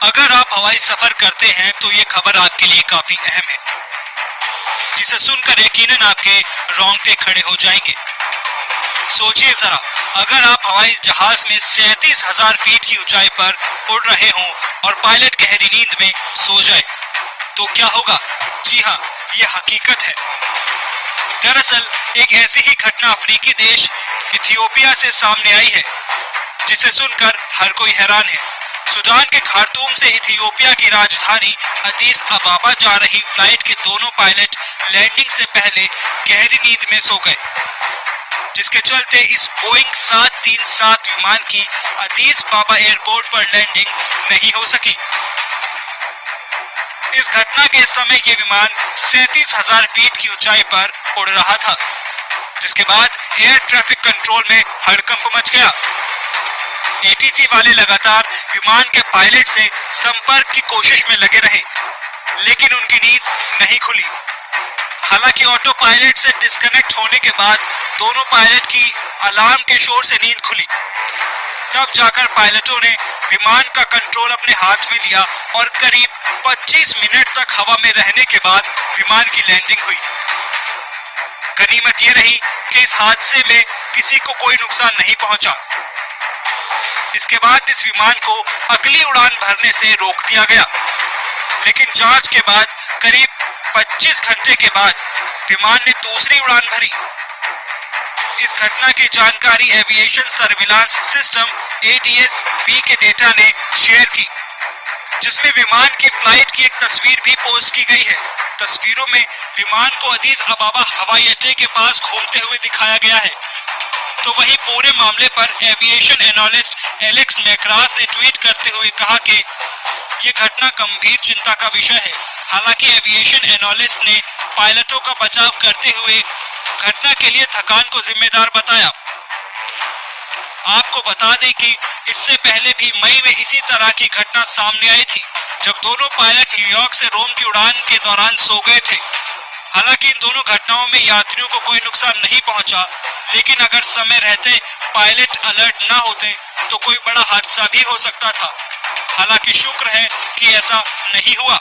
अगर आप हवाई सफर करते हैं तो ये खबर आपके लिए काफी अहम है, जिसे सुनकर यकीनन आपके रोंगटे खड़े हो जाएंगे। सोचिए जरा, अगर आप हवाई जहाज में 37,000 फीट की ऊंचाई पर उड़ रहे हों और पायलट गहरी नींद में सो जाए तो क्या होगा? जी हाँ, यह हकीकत है। दरअसल एक ऐसी ही घटना अफ्रीकी देश इथियोपिया से सामने आई है, जिसे सुनकर हर कोई हैरान है। सूडान के खार्तूम से इथियोपिया की राजधानी अदीस अबाबा जा रही फ्लाइट के दोनों पायलट लैंडिंग से पहले गहरी नींद में सो गए, जिसके चलते इस बोइंग 737 विमान की अदीस बाबा एयरपोर्ट पर लैंडिंग नहीं हो सकी। इस घटना के समय ये विमान 37,000 फीट की ऊंचाई पर उड़ रहा था, जिसके बाद एयर ट्रैफिक कंट्रोल में हड़कंप मच गया। एटीसी वाले लगातार विमान के पायलट से संपर्क की कोशिश में लगे रहे, लेकिन उनकी नींद नहीं खुली। हालांकि ऑटो पायलट से डिस्कनेक्ट होने के बाद दोनों पायलट की अलार्म के शोर से नींद खुली। तब जाकर पायलटों ने विमान का कंट्रोल अपने हाथ में लिया और करीब 25 मिनट तक हवा में रहने के बाद विमान की लैंडिंग हुई। गनीमत ये रही कि इस हादसे में किसी को कोई नुकसान नहीं पहुंचा। इसके बाद इस विमान को अगली उड़ान भरने से रोक दिया गया, लेकिन जांच के बाद करीब 25 घंटे के बाद विमान ने दूसरी उड़ान भरी। इस घटना की जानकारी एविएशन सर्विलांस सिस्टम ADS-B के डेटा ने शेयर की, जिसमें विमान की फ्लाइट की एक तस्वीर भी पोस्ट की गई है। तस्वीरों में विमान को अदीस अबाबा हवाई अड्डे के पास घूमते हुए दिखाया गया है। तो वहीं पूरे मामले पर एविएशन एनालिस्ट एलेक्स मैक्रास ने ट्वीट करते हुए कहा कि ये घटना गंभीर चिंता का विषय है। हालांकि एविएशन एनालिस्ट ने पायलटों का बचाव करते हुए घटना के लिए थकान को जिम्मेदार बताया। आपको बता दें कि इससे पहले भी मई में इसी तरह की घटना सामने आई थी, जब दोनों पायलट न्यूयॉर्क से रोम की उड़ान के दौरान सो गए थे। हालांकि इन दोनों घटनाओं में यात्रियों को कोई नुकसान नहीं पहुंचा, लेकिन अगर समय रहते पायलट अलर्ट न होते तो कोई बड़ा हादसा भी हो सकता था। हालांकि शुक्र है कि ऐसा नहीं हुआ।